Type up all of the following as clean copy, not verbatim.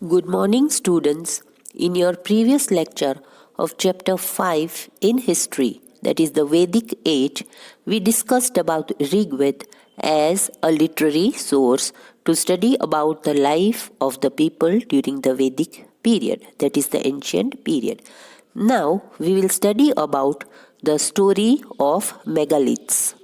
Good morning, students. In your previous lecture of chapter 5 in history, that is the Vedic age, we discussed about Rigved as a literary source to study about the life of the people during the Vedic period, that is the ancient period. Now we will study about the story of megaliths.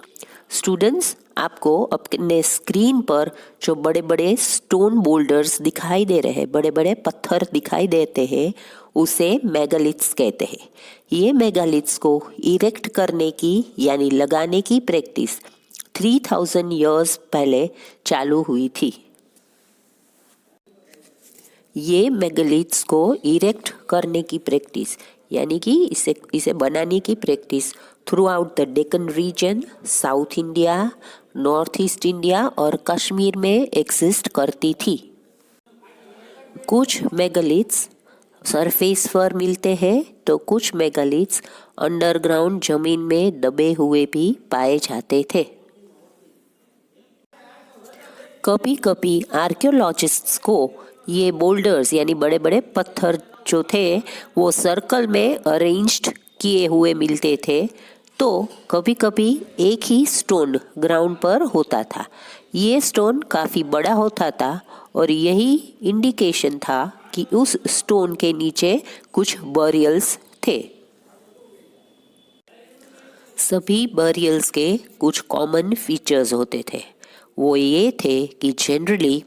Students, आपको अपने screen पर जो बड़े बड़े stone boulders दिखाई दे रहे हैं, बड़े बड़े पत्थर दिखाई देते हैं, उसे मेगालिथ्स कहते हैं। ये मेगालिथ्स को इरेक्ट करने की यानी लगाने की प्रैक्टिस 3000 ईयर्स पहले चालू हुई थी। ये मेगालिथ्स को इरेक्ट करने की प्रैक्टिस यानी कि इसे बनाने की practice throughout the Deccan region, South India, North East India और कश्मीर में एग्जिस्ट करती थी। कुछ मेगालिथ्स सरफेस पर मिलते हैं तो कुछ मेगालिथ्स अंडरग्राउंड जमीन में दबे हुए भी पाए जाते थे। कभी कभी आर्कियोलॉजिस्ट्स को ये बोल्डर्स यानी बड़े बड़े पत्थर जो थे वो सर्कल में अरेंज्ड किए हुए मिलते थे, तो कभी कभी एक ही स्टोन ग्राउंड पर होता था। ये स्टोन काफ़ी बड़ा होता था और यही इंडिकेशन था कि उस स्टोन के नीचे कुछ बरियल्स थे। सभी बरियल्स के कुछ कॉमन फीचर्स होते थे। वो ये थे कि जनरली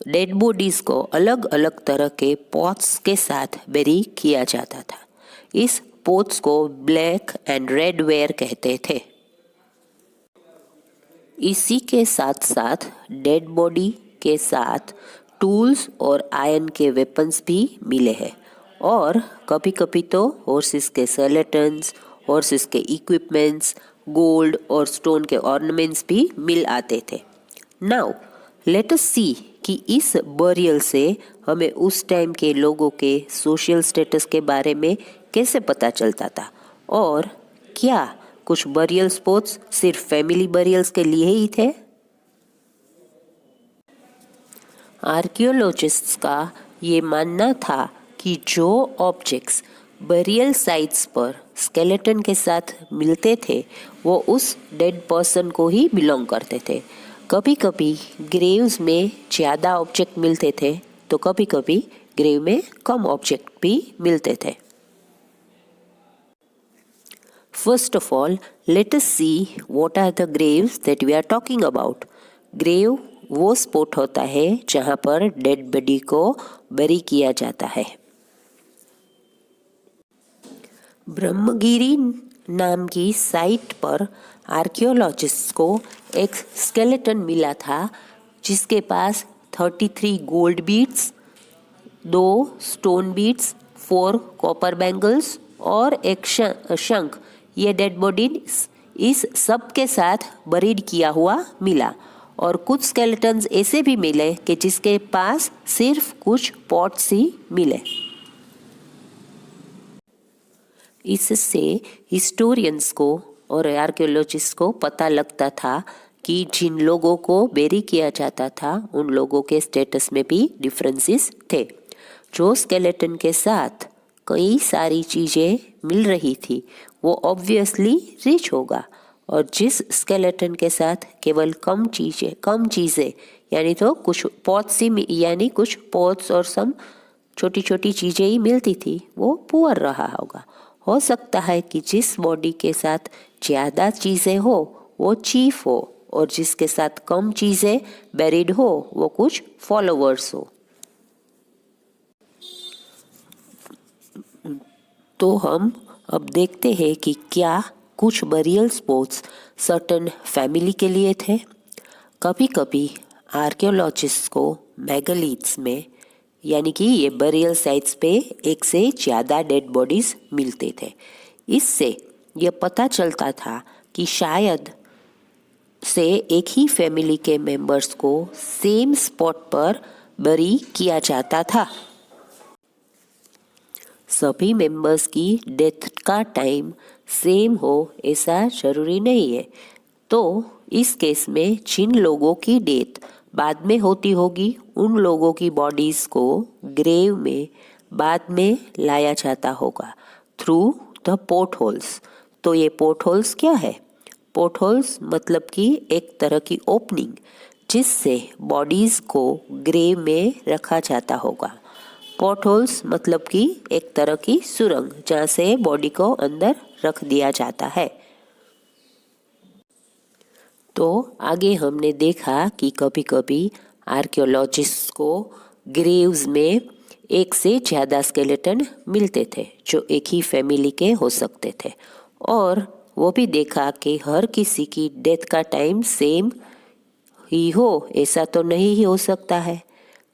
डेड बॉडीज को अलग अलग तरह के पॉट्स के साथ बेरी किया जाता था। इस पॉट्स को ब्लैक एंड रेड वेयर कहते थे। इसी के साथ साथ डेड बॉडी के साथ टूल्स और आयरन के वेपन्स भी मिले हैं और कभी कभी तो हॉर्सेस के स्केलेटन्स, हॉर्सेस के इक्विपमेंट्स, गोल्ड और स्टोन के ऑर्नामेंट्स भी मिल आते थे। नाउ लेट अस सी कि इस बरियल से हमें उस टाइम के लोगों के सोशल स्टेटस के बारे में कैसे पता चलता था और क्या कुछ बरियल स्पॉट्स सिर्फ फैमिली बरियल्स के लिए ही थे। आर्कियोलॉजिस्ट्स का ये मानना था कि जो ऑब्जेक्ट्स बरियल साइट्स पर स्केलेटन के साथ मिलते थे वो उस डेड पर्सन को ही बिलोंग करते थे। कभी कभी ग्रेव्स में ज़्यादा ऑब्जेक्ट मिलते थे तो कभी कभी ग्रेव में कम ऑब्जेक्ट भी मिलते थे। First of all let us see what are the graves that we are talking about. Grave वो स्पॉट होता है जहाँ पर डेड बॉडी को बरी किया जाता है। ब्रह्मगिरी नाम की साइट पर आर्कियोलॉजिस्ट्स को एक स्केलेटन मिला था जिसके पास 33 gold beads, 2 stone beads, 4 copper bangles और एक शंख, ये डेड बॉडी इस सब के साथ बरीड किया हुआ मिला। और कुछ स्केलेटन्स ऐसे भी मिले कि जिसके पास सिर्फ कुछ पॉट्स ही मिले। इससे हिस्टोरियंस को और आर्कियोलॉजिस्ट को पता लगता था कि जिन लोगों को बेरी किया जाता था उन लोगों के स्टेटस में भी डिफरेंसेस थे। जो स्केलेटन के साथ कई सारी चीज़ें मिल रही थी वो ऑब्वियसली रिच होगा और जिस स्केलेटन के साथ केवल कम चीज़ें यानी तो कुछ पॉट्स ही यानी कुछ पॉट्स और सम छोटी छोटी चीज़ें ही मिलती थी वो पुअर रहा होगा। हो सकता है कि जिस बॉडी के साथ ज़्यादा चीज़ें हो वो चीफ हो और जिसके साथ कम चीज़ें बेरिड हो वो कुछ फॉलोवर्स हो। तो हम अब देखते हैं कि क्या कुछ बरियल स्पॉट्स सर्टेन फैमिली के लिए थे। कभी कभी आर्कियोलॉजिस्ट को मेगालिथ्स में यानी कि ये बरियल साइट्स पे एक से ज़्यादा डेड बॉडीज मिलते थे। इससे यह पता चलता था कि शायद से एक ही फैमिली के मेंबर्स को सेम स्पॉट पर बरी किया जाता था। सभी मेंबर्स की डेथ का टाइम सेम हो ऐसा ज़रूरी नहीं है। तो इस केस में जिन लोगों की डेथ बाद में होती होगी, उन लोगों की बॉडीज़ को ग्रेव में बाद में लाया जाता होगा थ्रू द पोर्ट होल्स। तो ये पोर्ट होल्स क्या है? पोर्ट होल्स मतलब कि एक तरह की ओपनिंग जिससे बॉडीज़ को ग्रेव में रखा जाता होगा। पोर्ट होल्स मतलब कि एक तरह की सुरंग जहाँ से बॉडी को अंदर रख दिया जाता है। तो आगे हमने देखा कि कभी कभी आर्कियोलॉजिस्ट को ग्रेव्स में एक से ज़्यादा स्केलेटन मिलते थे जो एक ही फैमिली के हो सकते थे, और वो भी देखा कि हर किसी की डेथ का टाइम सेम ही हो ऐसा तो नहीं ही हो सकता है।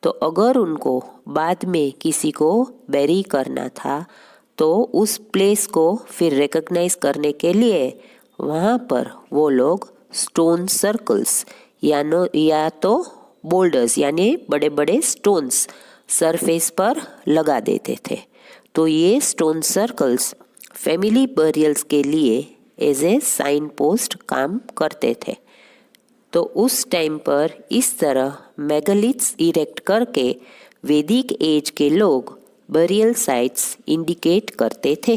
तो अगर उनको बाद में किसी को बेरी करना था तो उस प्लेस को फिर रिकॉग्नाइज करने के लिए वहाँ पर वो लोग स्टोन सर्कल्स या तो बोल्डर्स यानी बड़े बड़े स्टोन्स सरफेस पर लगा देते थे। तो ये स्टोन सर्कल्स फैमिली बरियल्स के लिए एज ए साइन पोस्ट काम करते थे। तो उस टाइम पर इस तरह मेगालिथ्स इरेक्ट करके वैदिक एज के लोग बरियल साइट्स इंडिकेट करते थे।